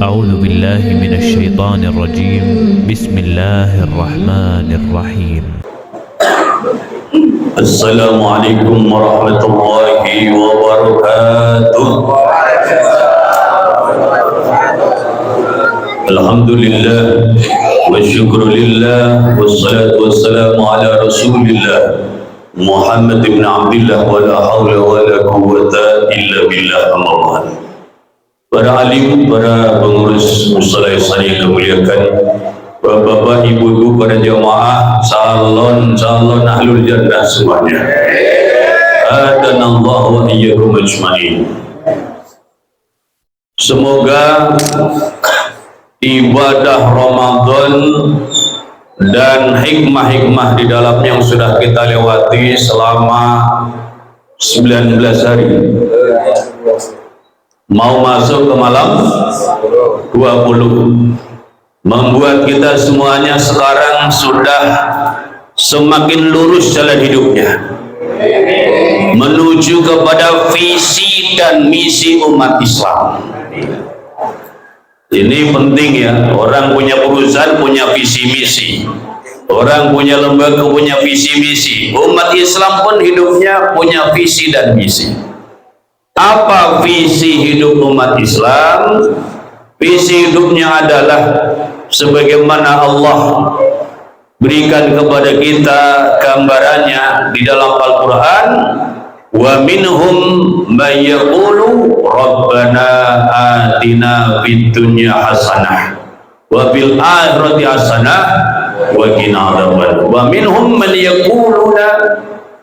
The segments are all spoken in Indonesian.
أعوذ بالله من الشيطان الرجيم. بسم الله الرحمن الرحيم. السلام عليكم ورحمة الله وبركاته. الحمد لله والشكر لله والصلاة والسلام على رسول الله محمد بن عبد الله ولا حول ولا قوة إلا بالله. أما بعد. Para alim, para pengurus musala yang kemuliakan, bapak-bapak, ibu-ibu, para jamaah, calon ahlul jannah semuanya. Adanallahu wa iyyakum ajmain. Semoga ibadah Ramadan dan hikmah-hikmah di dalamnya yang sudah kita lewati selama 19 hari, mau masuk ke malam 20, membuat kita semuanya sekarang sudah semakin lurus jalan hidupnya menuju kepada visi dan misi umat Islam. Ini penting ya, orang punya perusahaan punya visi misi, orang punya lembaga punya visi misi, umat Islam pun hidupnya punya visi dan misi. Apa visi hidup umat Islam? Visi hidupnya adalah sebagaimana Allah berikan kepada kita gambarannya di dalam Al-Quran, wa minhum may yaqulu rabbana atina fid dunya hasanah wa fil akhirati hasanah wa qina adzaban. Wa minhum man yaquluna,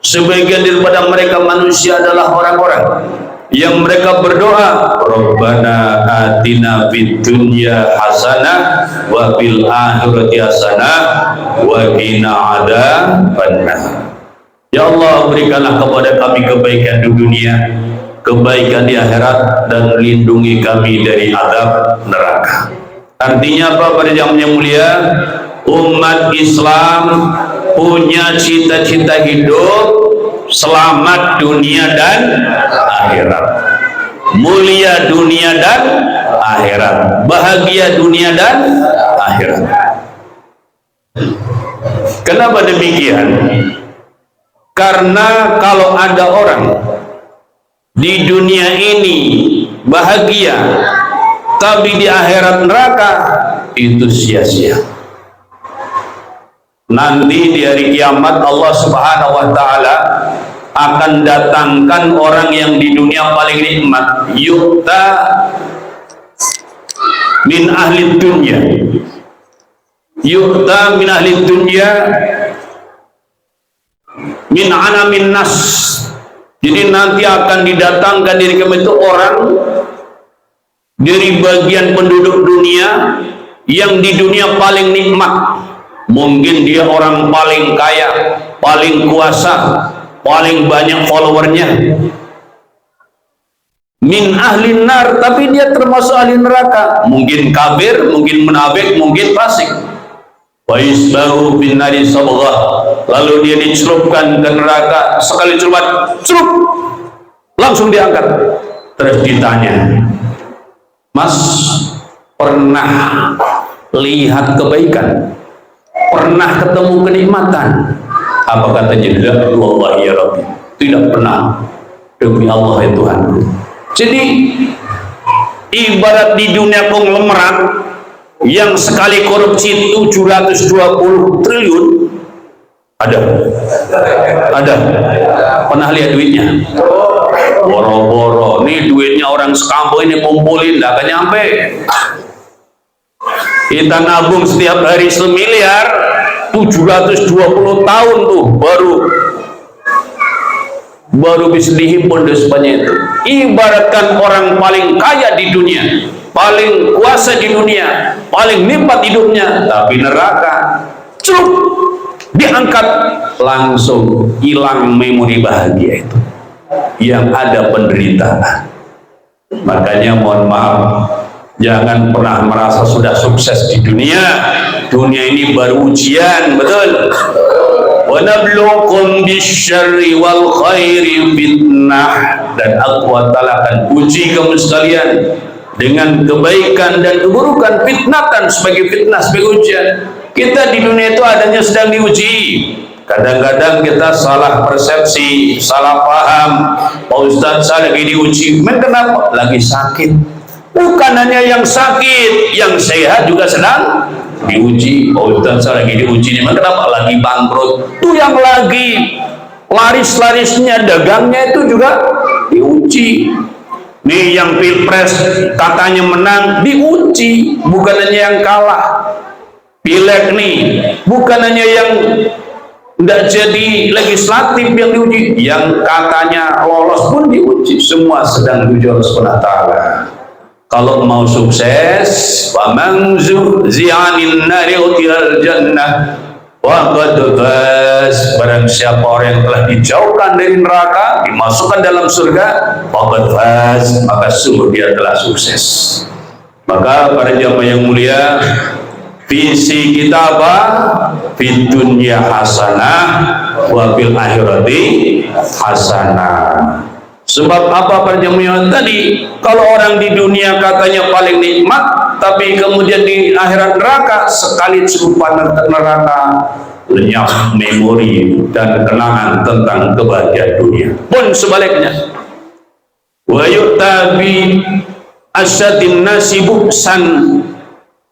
sebagian daripada mereka manusia adalah orang-orang yang mereka berdoa, Rabbana atina fid dunya hasanah wa fil akhirati hasanah wa qina adzabannar. Ya Allah, berikanlah kepada kami kebaikan di dunia, kebaikan di akhirat, dan lindungi kami dari azab neraka. Artinya apa para jamaah yang mulia? Umat Islam punya cita-cita hidup selamat dunia dan akhirat, mulia dunia dan akhirat, bahagia dunia dan akhirat. Kenapa demikian? Karena kalau ada orang di dunia ini bahagia tapi di akhirat neraka, itu sia-sia. Nanti di hari kiamat Allah Subhanahu wa taala akan datangkan orang yang di dunia paling nikmat, yukta min ahli dunya, yukta min ahli dunya min anamin nas. Jadi nanti akan didatangkan dari kami itu orang dari bagian penduduk dunia yang di dunia paling nikmat. Mungkin dia orang paling kaya, paling kuasa, paling banyak followernya. Min ahli nar, tapi dia termasuk ahli neraka. Mungkin kafir, mungkin munafik, mungkin fasik. Wa yusbahu bin nari sabghah, lalu dia dicelupkan ke neraka. Sekali celupan, celup, langsung diangkat. Terus ditanya, Mas, pernah lihat kebaikan? Pernah ketemu kenikmatan? Apa katanya? La wallahi ya Rabbi, tidak pernah, demi Allah ya Tuhan. Jadi ibarat di dunia konglomerat yang sekali korupsi 720 triliun, ada pernah lihat duitnya? Boro-boro, nih duitnya orang sekampung ini kumpulin, nggak akan nyampe. Kita nabung setiap hari 1 miliar, 720 tahun tuh baru bisa dihimpun sebanyak itu. Ibaratkan orang paling kaya di dunia, paling kuasa di dunia, paling nikmat hidupnya, tapi neraka, cukup diangkat, langsung hilang memori bahagia itu, yang ada penderitaan. Makanya mohon maaf, jangan pernah merasa sudah sukses di dunia. Dunia ini baru ujian, betul. Wa nabluukum bisyarri wal khairi fitnah, dan aku Ta'ala akan uji kamu sekalian dengan kebaikan dan keburukan, fitnatan sebagai fitnah, sebagai ujian. Kita di dunia itu adanya sedang diuji. Kadang-kadang kita salah persepsi, salah paham. Pak Ustadz, saya lagi diuji. Kenapa? Lagi sakit. Bukan hanya yang sakit, yang sehat juga sedang diuji. Pak Ustadz, saya lagi diuji. Kenapa? Lagi bangkrut. Itu yang lagi laris-larisnya, dagangnya itu juga diuji. Nih yang pilpres katanya menang, diuji. Bukan hanya yang kalah. Pileg nih, bukan hanya yang nggak jadi legislatif yang diuji, yang katanya lolos pun diuji. Semua sedang diuji oleh Subhanahu wa Ta'ala. Kalau mau sukses, faman zuhziha 'anil nari udkhilal jannah faqad faz. Barang siapa orang yang telah dijauhkan dari neraka, dimasukkan dalam surga, faqad faz, maka sungguh dia telah sukses. Maka para jamaah yang mulia, visi kita apa? Fid dunya hasanah wa fil akhirati hasanah. Sebab apa para jamaah tadi? Kalau orang di dunia katanya paling nikmat, tapi kemudian di akhirat neraka, sekali celupkan neraka, lenyap memori dan kenangan tentang kebahagiaan dunia. Pun sebaliknya, wa yu'tabi asyadin nasi bu'san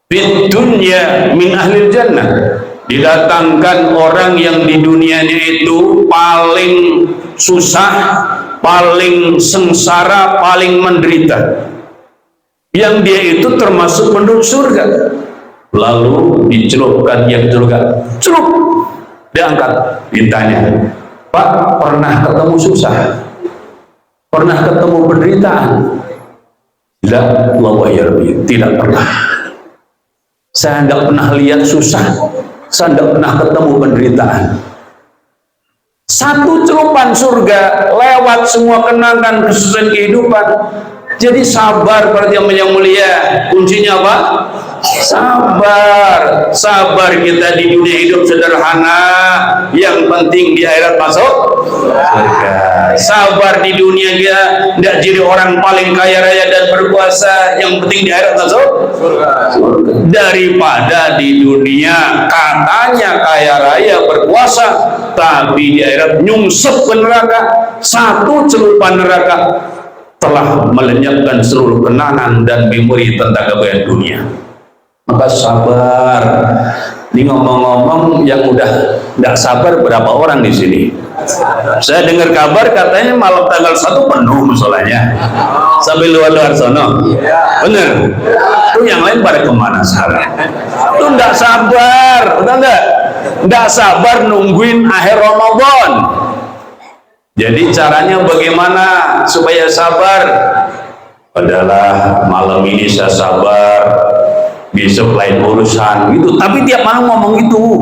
fid dunya min ahlil jannah. Didatangkan orang yang di dunianya itu paling susah, paling sengsara, paling menderita, yang dia itu termasuk penduduk surga. Lalu dicelupkan yang surga, celup, diangkat, ditanya, Pak, pernah ketemu susah? Pernah ketemu penderitaan? Tidak, tidak pernah. Saya tidak pernah lihat susah, saya tidak pernah ketemu penderitaan. Satu celupan surga lewat semua kenangan kesusahan kehidupan. Jadi sabar para jamaah yang mulia. Kuncinya apa? Sabar. Sabar kita di dunia hidup sederhana, yang penting di akhirat masuk surga. Sabar di dunia dia tidak jadi orang paling kaya raya dan berkuasa, yang penting di akhirat masuk surga. Daripada di dunia katanya kaya raya berkuasa, tapi di akhirat nyungsep ke neraka, satu celupan neraka telah melenyapkan seluruh kenangan dan memori tentang kebahagiaan dunia. Maka sabar. Ini ngomong-ngomong yang udah tidak sabar berapa orang di sini? Saya dengar kabar katanya malam tanggal 1 penuh musolanya sampai luar-luar sono. Bener? Itu yang lain pada kemana sekarang? Itu tidak sabar, betul nggak? Tidak sabar nungguin akhir Ramadan. Jadi caranya bagaimana supaya sabar? Adalah malam ini saya sabar, besok lain urusan gitu. Tapi tiap malam ngomong gitu.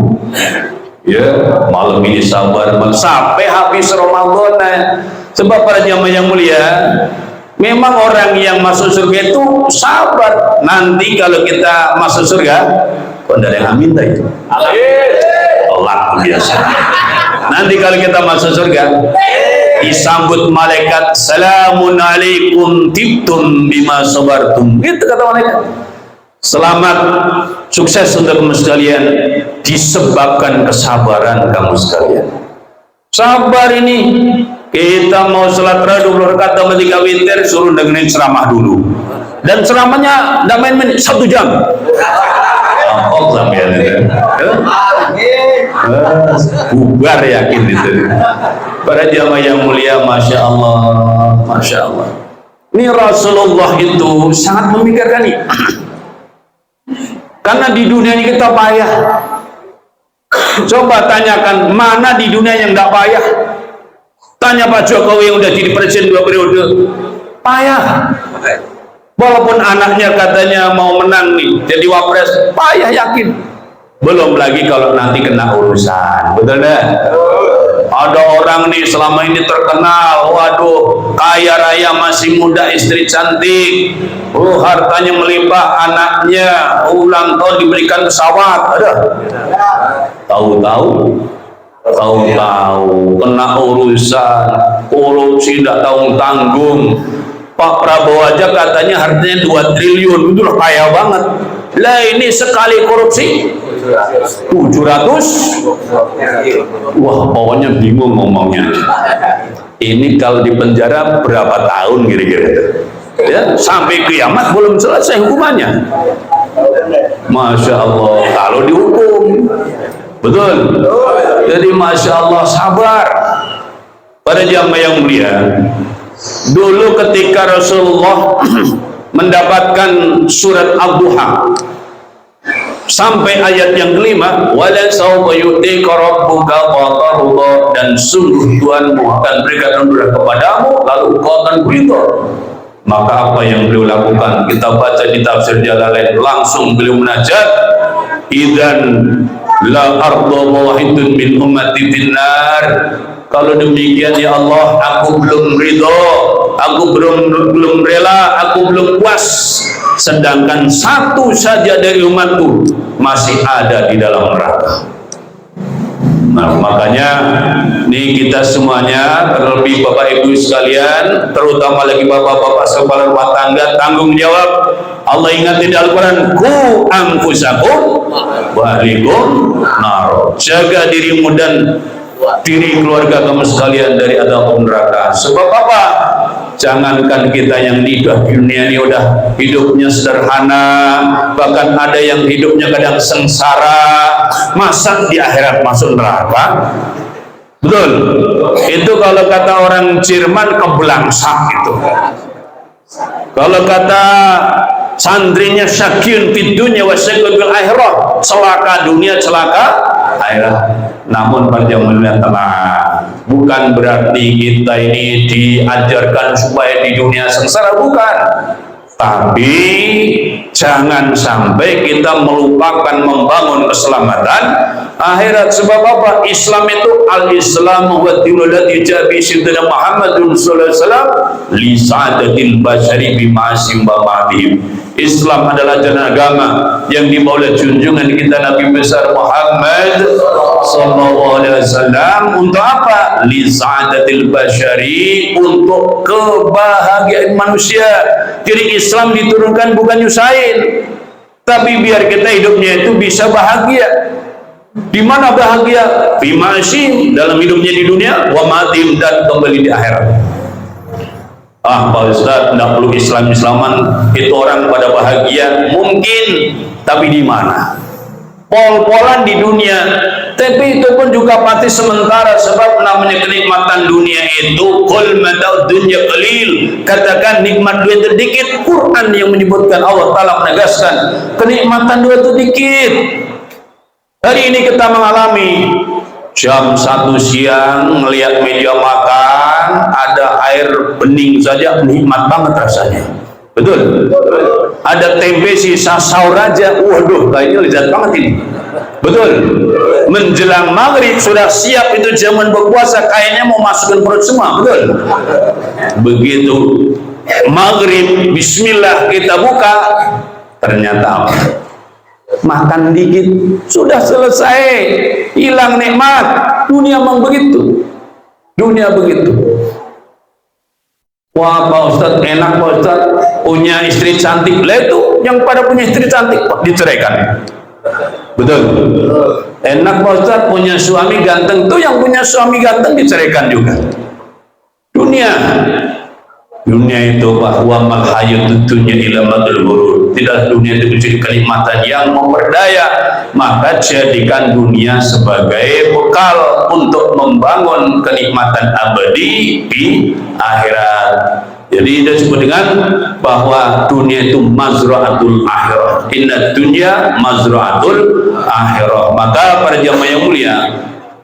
Ya, malam ini sabar sampai habis Ramadan. Sebab para jamaah yang mulia, memang orang yang masuk surga itu sabar. Nanti kalau kita masuk surga, kok ada yang amin tadi? Allah biasa. Nanti kalau kita masuk surga, disambut malaikat, salamun alaikum tibtum bima sabartum. Gitu kata malaikat. Selamat, sukses untuk kamu sekalian, disebabkan kesabaran kamu sekalian. Sabar ini, kita mau sholat 20 rakaat sama 3 witir, suruh dengerin ceramah dulu. Dan ceramahnya tidak main-main, 1 jam. Ampok sampean itu. Bubar yakin itu. Para jamaah yang mulia, masya Allah, masya Allah. Ini Rasulullah itu sangat memikirkan ini. Karena di dunia ini kita payah. Coba tanyakan mana di dunia yang tidak payah. Tanya Pak Jokowi yang udah jadi presiden 2 periode, payah. Walaupun anaknya katanya mau menang nih jadi wapres, payah yakin. Belum lagi kalau nanti kena urusan, betul dah? Ada orang nih selama ini terkenal, waduh, kaya raya, masih muda, istri cantik, hartanya melimpah, anaknya ulang tahun diberikan pesawat, ada. Tahu-tahu kena urusan, korupsi tidak tanggung-tanggung, Pak Prabowo aja katanya hartanya 2 triliun, itu kaya banget. Lah ini sekali korupsi 700. Wah, pokoknya bingung ngomongnya. Ini kalau di penjara berapa tahun kira-kira? Ya, sampai kiamat belum selesai hukumannya. Masya Allah, kalau dihukum. Betul. Jadi Masya Allah, sabar. Pada jamaah yang mulia, dulu ketika Rasulullah mendapatkan surat Al-Duha sampai ayat yang kelima, wala sawfa yu'tika rabbuka fatarda, dan sungguh Tuhanmu akan berikan anugerah kepadamu lalu kau akan berita. Maka apa yang beliau lakukan? Kita baca di tafsir Jalalain, langsung beliau munajat, idzan la arda wahidun min ummati finnar. Kalau demikian ya Allah, aku belum ridho, aku belum rela, aku belum puas, sedangkan satu saja dari umatku masih ada di dalam neraka. Nah, makanya nih kita semuanya, terlebih Bapak Ibu sekalian, terutama lagi bapak-bapak kepala rumah tangga, tanggung jawab. Allah ingatin di Al-Quran, ku anfusakum wa ahlikum nar. Jaga dirimu dan diri keluarga kamu sekalian dari adab neraka. Sebab apa? Jangankan kita yang di dunia ini udah hidupnya sederhana, bahkan ada yang hidupnya kadang sengsara, masa di akhirat masuk neraka? Betul. Itu kalau kata orang Jerman kebelangsak itu. Kalau kata santrinya syakyun fid dunya wa syakyun fil akhirah, celaka dunia, celaka akhirat. Namun pada zaman tenang, bukan berarti kita ini diajarkan supaya di dunia sengsara, bukan. Tapi jangan sampai kita melupakan membangun keselamatan akhirat. Sebab apa? Islam itu al-Islam wa dinul ladzi ja'a bi sayyidina Muhammadun sallallahu alaihi wasallam li sa'adatil bashari bi ma'asim wa ma'dihim. Islam adalah jalan agama yang dibawa oleh junjungan kita Nabi besar Muhammad sallallahu alaihi wasallam. Untuk apa? Li sa'adatil bashari, untuk kebahagiaan manusia. Jadi Islam diturunkan bukan nyusahin, tapi biar kita hidupnya itu bisa bahagia. Di mana bahagia? Bima'asim, dalam hidupnya di dunia, wa ma'atim, dan kembali di akhirat. Ah, Pak Ustaz, tidak perlu Islam-Islaman, itu orang pada bahagia. Mungkin, tapi di mana? Pol-polan di dunia, tapi itu pun juga pasti sementara. Sebab namanya kenikmatan dunia itu qul mata'ud dunya qalil, katakan nikmat dunia itu dikit. Quran yang menyebutkan, Allah Ta'ala menegaskan kenikmatan dunia itu dikit. Hari ini kita mengalami jam 1 siang melihat meja makan ada air bening saja, nikmat banget rasanya. Betul? Ada tempe sisa sahur aja, waduh kayaknya lezat banget ini. Betul? Menjelang maghrib sudah siap, itu zaman berpuasa, kayaknya mau masukin perut semua. Betul? Begitu maghrib, bismillah kita buka, ternyata apa? Makan dikit sudah selesai, hilang nikmat. Dunia memang begitu, dunia begitu. Wah Pak Ustadz, enak Pak Ustadz punya istri cantik. Lah itu yang pada punya istri cantik diceraikan. Betul. Enak Pak Ustadz punya suami ganteng, tuh yang punya suami ganteng diceraikan juga. Dunia itu bahwa malhayatud dunya ila madul ghurur. Tidak, dunia itu menjadi kenikmatan yang memperdaya, maka jadikan dunia sebagai bekal untuk membangun kenikmatan abadi di akhirat. Jadi disebut dengan bahwa dunia itu mazra'atul akhirah. Inna dunya mazra'atul akhirah. Maka para jamaah yang mulia,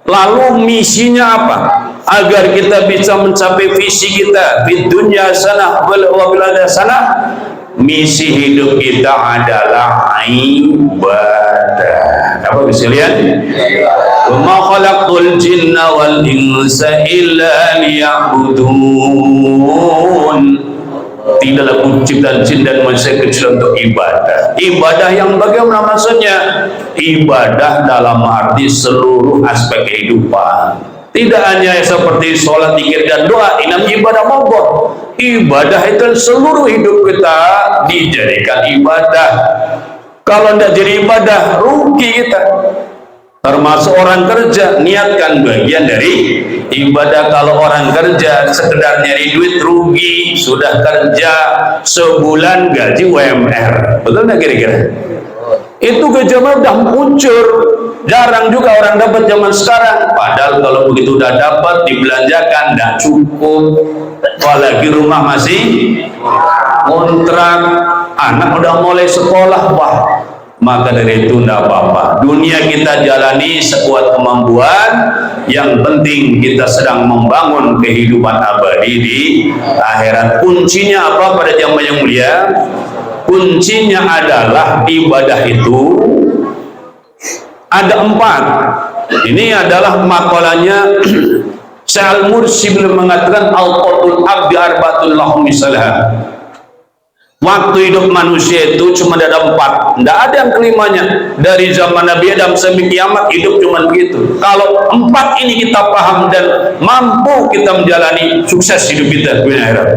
lalu misinya apa? Agar kita bisa mencapai visi kita di dunia sana wa bil sana. Misi hidup kita adalah ibadah. Apa bisa lihat? Wa ma khalaqtul jinna wal insa illa liya'budun. Tidaklah kuciptaan jin dan manusia kecuali untuk ibadah. Ibadah yang bagaimana maksudnya? Ibadah dalam arti seluruh aspek kehidupan. Tidak hanya seperti sholat, zikir dan doa, ini namanya ibadah mogok. Ibadah itu seluruh hidup kita dijadikan ibadah. Kalau tidak jadi ibadah, rugi kita. Termasuk orang kerja, niatkan bagian dari ibadah. Kalau orang kerja sekedar nyari duit, rugi. Sudah kerja sebulan gaji UMR, betul nggak kira-kira? Itu gajinya udah muncul. Jarang juga orang dapat zaman sekarang. Padahal kalau begitu udah dapat, dibelanjakan tidak cukup. Apalagi rumah masih kontrak, anak udah mulai sekolah, wah. Maka dari itu tidak apa-apa. Dunia kita jalani sekuat kemampuan. Yang penting kita sedang membangun kehidupan abadi di akhirat. Kuncinya apa pada zaman yang mulia? Kuncinya adalah ibadah itu ada 4. Ini adalah makalahnya Syekh Al-Mursi mengatakan al-qaulul abdi arba'atul lahum misalha. Waktu hidup manusia itu cuma ada 4, tidak ada yang kelimanya. Dari zaman Nabi Adam sampai kiamat hidup cuma begitu. Kalau 4 ini kita paham dan mampu kita menjalani, sukses hidup kita dunia akhirat.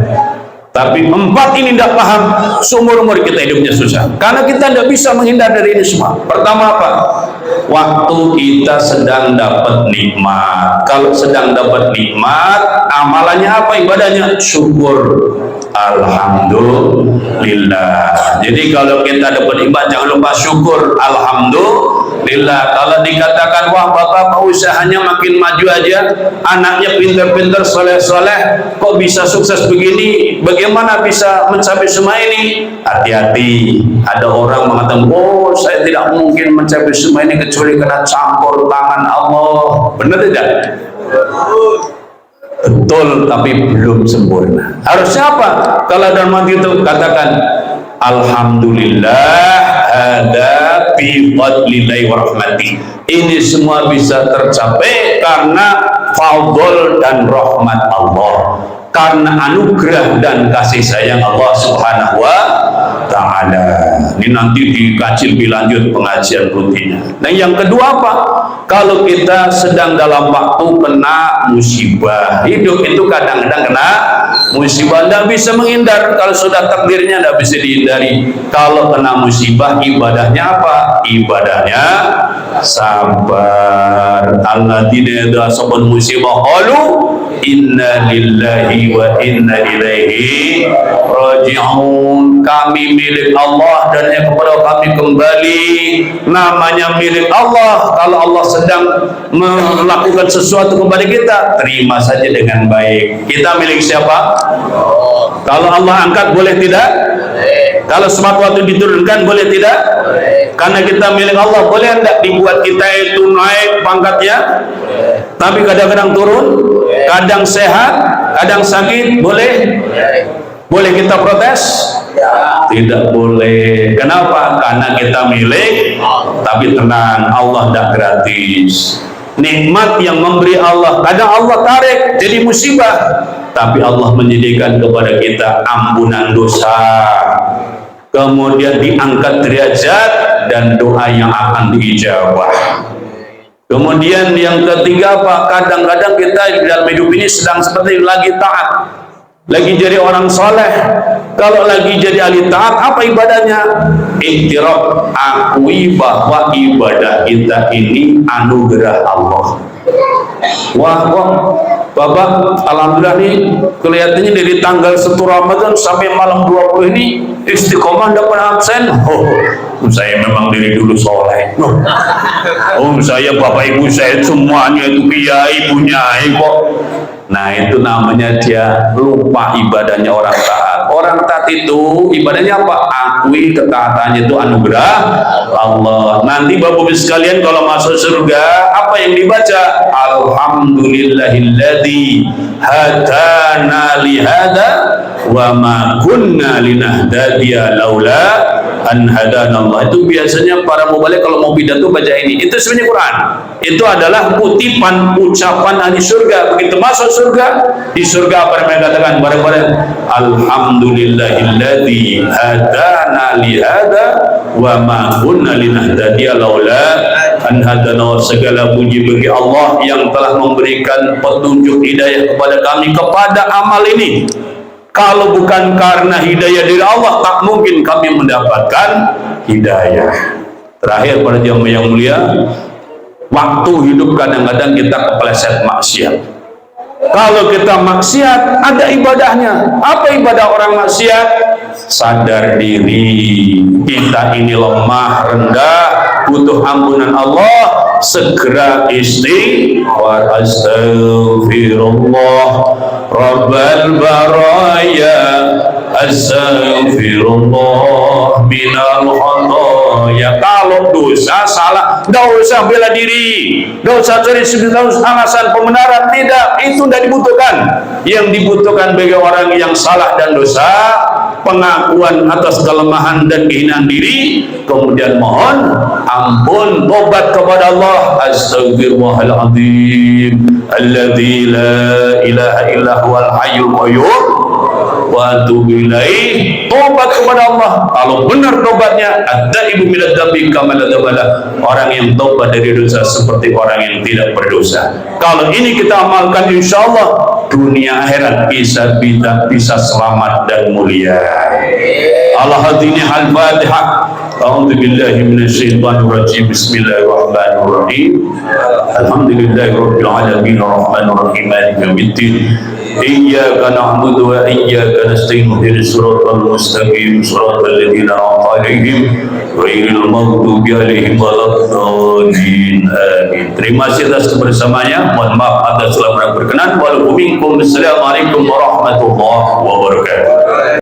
Tapi 4 ini tidak paham, seumur-umur kita hidupnya susah. Karena kita tidak bisa menghindar dari ini semua. Pertama apa? Waktu kita sedang dapat nikmat. Kalau sedang dapat nikmat, amalannya apa? Ibadahnya syukur. Alhamdulillah. Jadi kalau kita dapat nikmat, jangan lupa syukur. Alhamdulillah. Kalau dikatakan, wah bapak usahanya makin maju aja, anaknya pintar-pintar, soleh-soleh, kok bisa sukses begini? Bagaimana bisa mencapai semua ini? Hati-hati. Ada orang mengatakan, oh saya tidak mungkin mencapai semua ini kecuali kena campur tangan Allah. Benar tidak? Betul, tapi belum sempurna. Harusnya apa? Kalau dalam hati itu katakan alhamdulillah ada bi fadlillahi wa rahmati. Ini semua bisa tercapai karena fadl dan rahmat Allah, karena anugerah dan kasih sayang Allah Subhanahu wa ta'ala. Ini nanti dikaji lebih lanjut pengajian rutinnya. Nah yang kedua apa? Kalau kita sedang dalam waktu kena musibah, hidup itu kadang-kadang kena musibah, tidak bisa menghindar. Kalau sudah takdirnya tidak bisa dihindari. Kalau kena musibah, ibadahnya apa? Ibadahnya sabar. Alladzina idza asabat musibah qalu inna lillahi wa inna ilaihi raji'un. Kami milik Allah dan kepada kami kembali. Namanya milik Allah. Kalau Allah sedang melakukan sesuatu kepada kita, terima saja dengan baik. Kita milik siapa? Kalau Allah angkat, boleh tidak? Kalau sesuatu diturunkan, boleh tidak? Karena kita milik Allah, boleh tidak dibuat kita itu naik pangkatnya? Tapi kadang-kadang turun, kadang sehat, kadang sakit, boleh? Boleh kita protes? Tidak boleh. Kenapa? Karena kita milik. Tapi tenang, Allah tidak gratis. Nikmat yang memberi Allah, kadang Allah tarik jadi musibah, tapi Allah menyediakan kepada kita ampunan dosa, kemudian diangkat derajat dan doa yang akan diijabah. Kemudian yang ketiga apa? Kadang-kadang kita dalam hidup ini sedang seperti lagi taat, lagi jadi orang soleh. Kalau lagi jadi ahli taat, apa ibadahnya? Iktiraf, akui bahwa ibadah kita ini anugerah Allah. Wah, Bapak, alhamdulillah nih kelihatannya dari tanggal 1 Ramadan sampai malam 20 ini istiqomah dapat absen. Saya memang dari dulu soleh. Saya bapak ibu saya semuanya itu kiai punya kok. Nah itu namanya dia lupa ibadahnya orang taat. Orang taat itu ibadahnya apa? Akui ketaatannya itu anugerah Allah. Nanti bapak ibu sekalian kalau masuk surga, apa yang dibaca? Alhamdulillahilladzi hadana lihada wa ma kunna linahtadiya laula an hadanallah. Itu biasanya para mubalik kalau mau pidato baca ini. Itu sebenarnya Quran. Itu adalah kutipan ucapan ahli surga. Begitu masuk surga, di surga apa yang mereka katakan bareng-bareng? Alhamdulillahilladzi hadana lihada wa ma kunna linahtadiya laula an hadana, segala puji bagi Allah yang telah memberikan petunjuk hidayah kepada kami kepada amal ini. Kalau bukan karena hidayah dari Allah, tak mungkin kami mendapatkan hidayah. Terakhir para jamaah yang mulia, waktu hidup kadang-kadang kita kepleset maksiat. Kalau kita maksiat, ada ibadahnya. Apa ibadah orang maksiat? Sadar diri, kita ini lemah, rendah, butuh ampunan Allah, segera istighfar. Astaghfirullah Rabbal baraya, astaghfirullah minal khataya. Kalau dosa salah, tidak usah bela diri, tidak usah cari alasan pembenaran, tidak, itu tidak dibutuhkan. Yang dibutuhkan bagi orang yang salah dan dosa, pengakuan atas kelemahan dan kehinaan diri, kemudian mohon ampun, tobat kepada Allah. Astaghfirullahaladzim alladzi la ilaha illa huwal hayyul qayyum wa atubu ilaih. Tobat kepada Allah. Kalau benar tobatnya, at-taibu minadz dzambi kama la dzambala. Orang yang tobat dari dosa seperti orang yang tidak berdosa. Kalau ini kita amalkan, insyaallah dunia akhirat bisa selamat dan mulia. Al-Hadini Al-Fatihah. A'udzu billahi minasyaitonir rajim. Bismillahirrahmanirrahim. Alhamdulillahirabbil alamin arrahmanir rahim maliki yaumiddin. Iyyaka na'budu wa iyyaka nasta'in. Ihdinas siratal mustaqim, siratal ladzina an'amta 'alaihim ghairil maghdubi 'alaihim waladdallin. Amin. Terima kasih atas kebersamaannya. Mohon maaf atas salah berkenan. Assalamualaikum warahmatullahi wabarakatuh.